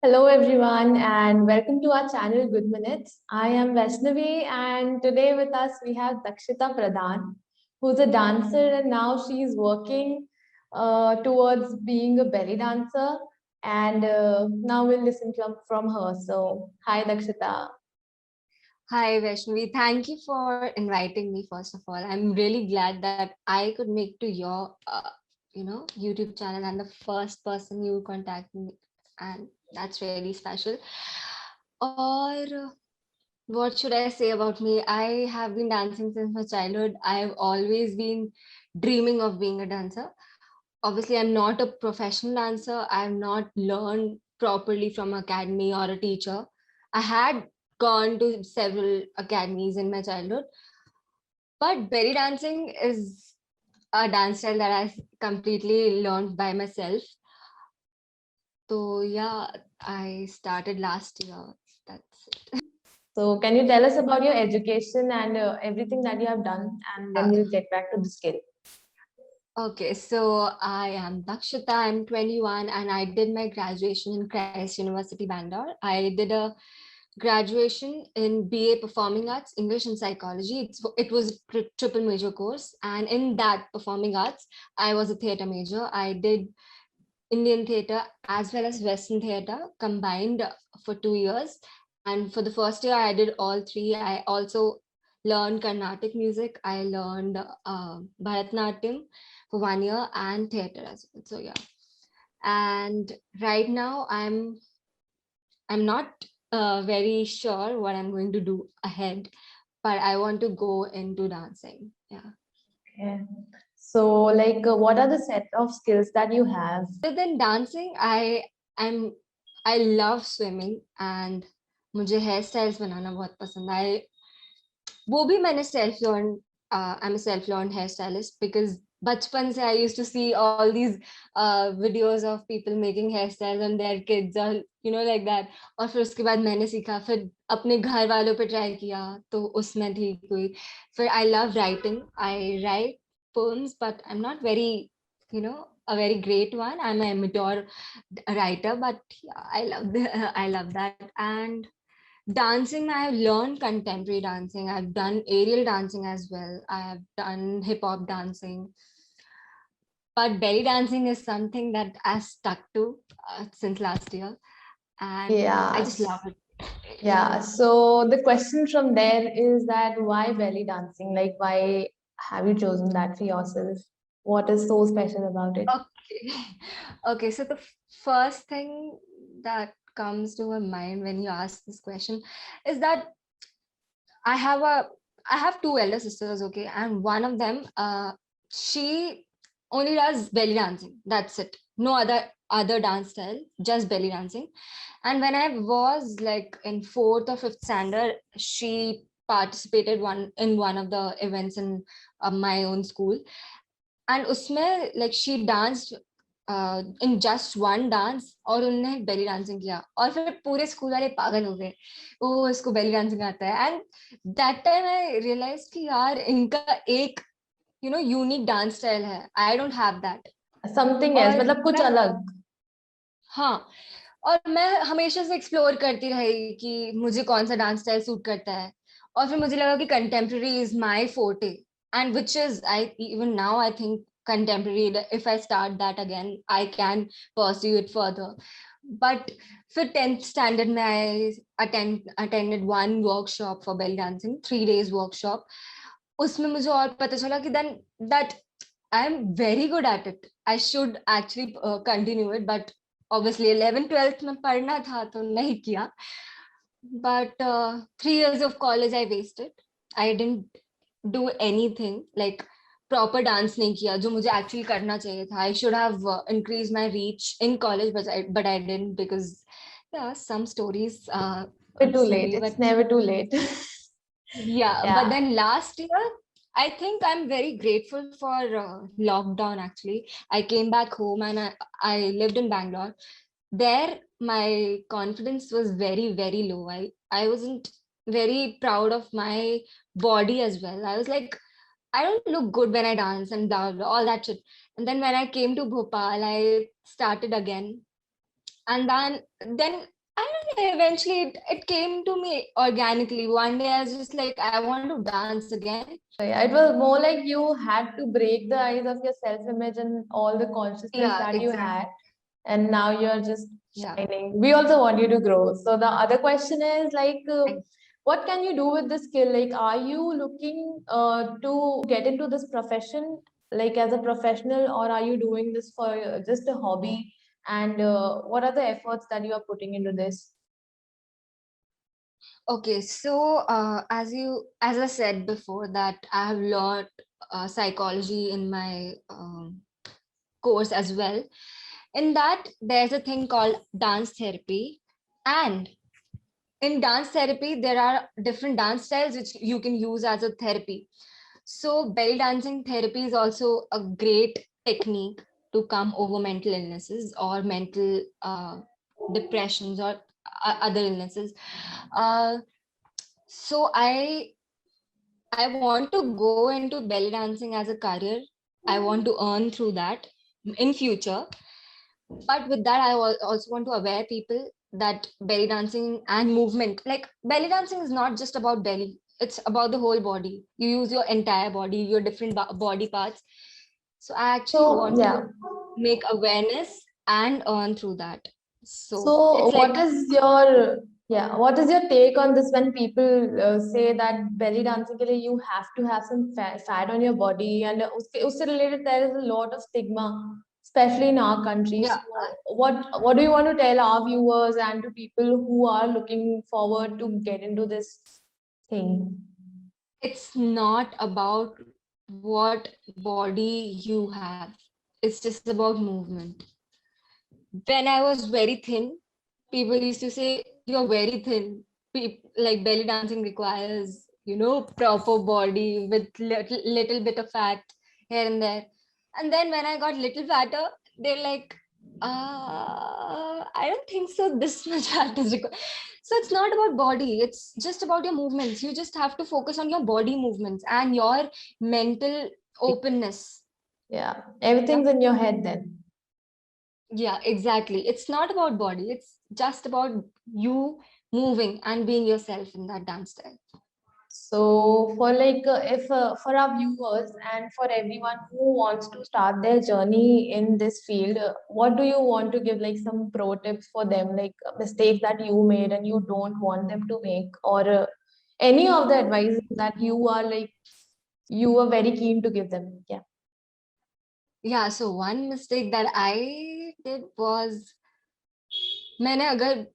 Hello, everyone, and welcome to our channel Good Minutes. I am Vaishnavi, and today with us we have Dakshita Pradhan, who's a dancer, and now she's working towards being a belly dancer. And now we'll listen from her. So, hi, Dakshita. Hi Vaishnavi, thank you for inviting me. First of all, I'm really glad that I could make to your, YouTube channel and the first person you contact me, and that's really special. Or what should I say about me? I have been dancing since my childhood. I've always been dreaming of being a dancer. Obviously, I'm not a professional dancer. I've not learned properly from academy or a teacher. I had gone to several academies in my childhood, but belly dancing is a dance style that I completely learned by myself. So yeah, I started last year. That's it. So, can you tell us about your education and everything that you have done, and then we'll get back to the skill. Okay, so I am Dakshita. I'm 21 and I did my graduation in Christ University, Bangalore. I did a graduation in BA Performing Arts, English and Psychology. It was a triple major course. And in that performing arts, I was a theater major. I did Indian theater as well as Western theater combined for 2 years. And for the first year, I did all three. I also learned Carnatic music. I learned Bharatanatyam for 1 year and theater as well. So yeah. And right now, I'm not very sure what I'm going to do ahead, but I want to go into dancing. Yeah. Okay. So, what are the set of skills that you have? Other than dancing, I'm I love swimming and मुझे hair styles बनाना बहुत पसंद है. वो भी मैंने self learn I am a self learn hair stylist because बचपन से I used to see all these videos of people making hair styles and their kids और लाइक दैट. और फिर उसके बाद मैंने सीखा, फिर अपने घर वालों पे ट्राई किया तो उसमें ठीक हुई. फिर I love writing. I right poems, but I'm not very, a very great one. I'm an amateur writer, but yeah, I love that. And dancing, I have learned contemporary dancing. I've done aerial dancing as well. I have done hip hop dancing. But belly dancing is something that I stuck to since last year. And I Yeah. just love it. Yeah, so the question from there is that why belly dancing? Like, why have you chosen that for yourself? What is so special about it? Okay. Okay. So the first thing that comes to my mind when you ask this question is that I have a I have two elder sisters, okay, and one of them, she only does belly dancing. That's it. No other dance style, just belly dancing. And when I was like in fourth or fifth standard, she participated one of the events in my own school, and उसमें like she danced in just one dance और उनने belly dancing किया और फिर पूरे school वाले पागल हो गए, ओ इसको बेली डांसिंग आता है. And that time I realize कि यार इनका एक यूनिक डांस स्टाइल है. I don't have that. Something else, और मतलब कुछ मैं अलग. हाँ, और मैं हमेशा से एक्सप्लोर करती रही कि मुझे कौन सा डांस स्टाइल सूट करता है. और फिर मुझे लगा कि contemporary is my forte, and which is I even now I think contemporary, if I start that again I can pursue it further. But फिर 10th स्टैंडर्ड में I attended one workshop for belly dancing, 3 days workshop. उसमें मुझे और पता चला कि then that I am very good at it. I should actually continue it, but obviously 11th 12th में पढ़ना था तो नहीं किया. But 3 years of college I wasted. I didn't do anything like proper dance नहीं किया जो मुझे actually करना चाहिए था. I should have increased my reach in college, but I didn't because yeah, some stories Never too late. silly, It's but never too late. yeah. But Yeah. then last year, I think I'm very grateful for lockdown. Actually, I came back home and I lived in Bangalore. There my confidence was very low. I wasn't very proud of my body as well. I was like, I don't look good when I dance and blah, blah, all that shit. And then when I came to Bhopal, I started again. And then I don't know, eventually it came to me organically. One day I was just like, I want to dance again. Yeah, it was more like you had to break the ice of your self-image and all the consciousness Yeah, that you exactly. had, and now you're just Yeah. shining. We also want you to grow. So the other question is like, Thank- what can you do with this skill? Like, are you looking to get into this profession, like as a professional, or are you doing this for just a hobby? And what are the efforts that you are putting into this? Okay, so as I said before, that I have learned psychology in my course as well. In that, there's a thing called dance therapy, and in dance therapy, there are different dance styles which you can use as a therapy. So belly dancing therapy is also a great technique to come over mental illnesses or mental depressions or other illnesses. Uh, so I want to go into belly dancing as a career. I want to earn through that in future. But with that, I also want to aware people that belly dancing and movement, like belly dancing is not just about belly, it's about the whole body. You use your entire body, your different body parts. So I actually So want yeah. to make awareness and earn through that. So So, it's what like, is your what is your take on this when people say that belly dancing के लिए you have to have some fat on your body and उससे related there is a lot of stigma, especially in our country. yeah, So, what do you want to tell our viewers and to people who are looking forward to get into this thing? it's not about what body you have. It's just about movement. When I was very thin, people used to say, "You're very thin." Like belly dancing requires, proper body with little bit of fat here and there. And then when I got little fatter, they're like, I don't think so. This much fat is required. So it's not about body. It's just about your movements. You just have to focus on your body movements and your mental openness. Yeah, Yeah. everything's in your head then. Yeah, exactly. It's not about body. It's just about you moving and being yourself in that dance style. So, for like, if for our viewers and for everyone who wants to start their journey in this field, what do you want to give like some pro tips for them, like mistakes that you made and you don't want them to make, or any of the advice that you are like you are very keen to give them? Yeah. Yeah, so one mistake that I did was, मैंने अगर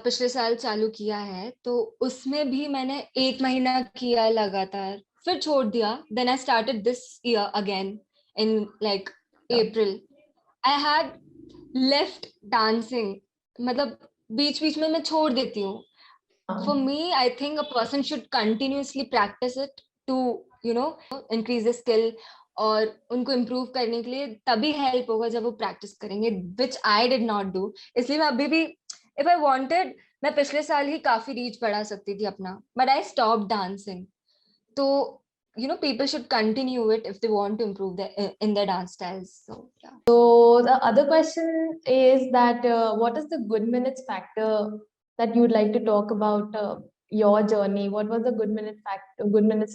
पिछले साल चालू किया है तो उसमें भी मैंने 1 महीना किया लगातार, फिर छोड़ दिया. Then I started this year again in like April. I had left dancing. मतलब बीच बीच में मैं छोड़ देती हूँ. For me, I think a person should continuously practice it to, increase the skill, और उनको improve करने के लिए तभी help होगा जब वो practice करेंगे, which I did not do. इसलिए मैं अभी भी, if I wanted, मैं पिछले साल ही काफी reach बढ़ा सकती थी अपना, but I stopped dancing. तो people should continue it if they want to improve in their dance styles. So yeah. So the other question is that what is the good minutes factor that you would like to talk about your journey? What was the good minutes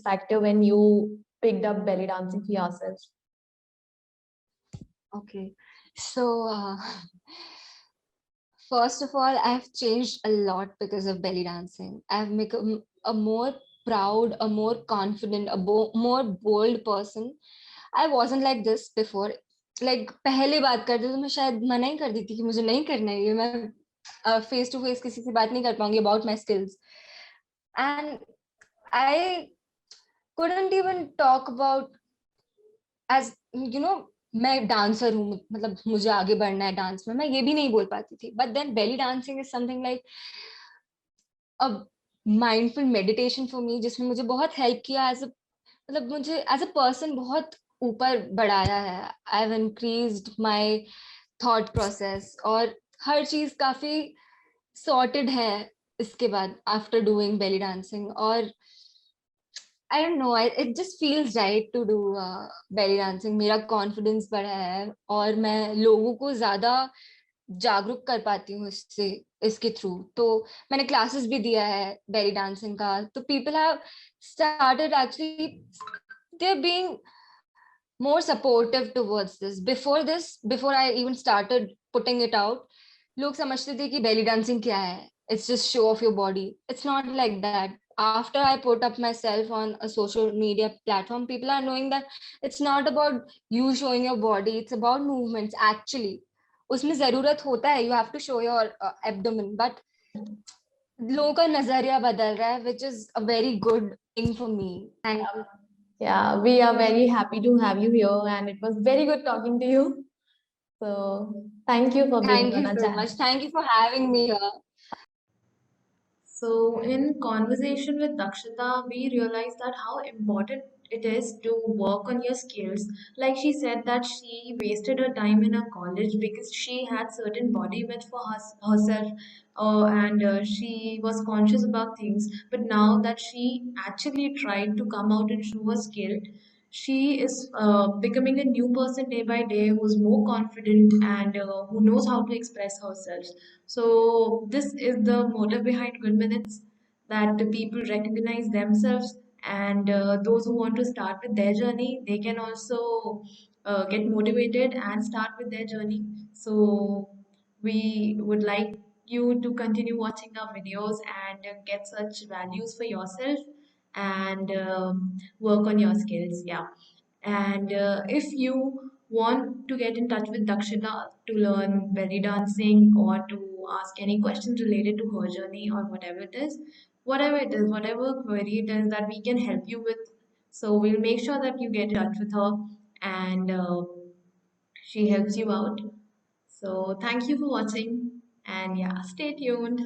factor when you picked up belly dancing for yourself? Okay. So first of all, I've changed a lot because of belly dancing. I've become a more proud, a more confident, more bold person. I wasn't like this before. Like पहले बात करते तो मैं शायद मना ही कर देती कि मुझे नहीं करना है ये, मैं फेस टू फेस किसी से बात नहीं कर पाऊंगी about my skills. And I couldn't even talk about, as मैं डांसर हूँ, मतलब मुझे आगे बढ़ना है डांस में, मैं ये भी नहीं बोल पाती थी. But then belly dancing is something like a mindful meditation for me, जिसमें मुझे बहुत हेल्प किया एज अ, मतलब मुझे एज अ पर्सन बहुत ऊपर बढ़ाया है. I have increased my thought process और हर चीज काफी सॉर्टेड है इसके बाद, आफ्टर डूइंग बेली डांसिंग. और I don't know, it just feels right to do belly dancing. मेरा confidence बढ़ा है और मैं लोगों को ज़्यादा जागरूक कर पाती हूँ इससे, इसके थ्रू। तो मैंने क्लासेस भी दिया है बेली डांसिंग का, तो people have started actually, they are being more supportive towards this. Before I even started putting it out, लोग समझते थे कि belly dancing क्या है, it's just show off your body. It's not like that. After I put up myself on a social media platform, people are knowing that it's not about you showing your body, it's about movements actually. उसमें जरूरत होता है, you have to show your abdomen, but लोगों का नजरिया बदल रहा है, which is a very good thing for me. Thank you. Yeah, we are very happy to have you here, and it was very good talking to you. So, thank you for being Thank on you our so much. channel. Thank you for having me here. So, in conversation with Dakshita, we realized that how important it is to work on your skills. Like she said that she wasted her time in her college because she had certain body image for herself, and she was conscious about things. But now that she actually tried to come out and show her skill, she is becoming a new person day by day, who's more confident and who knows how to express herself. So this is the motive behind Good Minutes, that the people recognize themselves, and those who want to start with their journey, they can also get motivated and start with their journey. So we would like you to continue watching our videos and get such values for yourself and work on your skills. Yeah. And if you want to get in touch with Dakshita to learn belly dancing or to ask any questions related to her journey or whatever it is, whatever query it is that we can help you with, so we'll make sure that you get in touch with her and she helps you out. So thank you for watching, and yeah, stay tuned.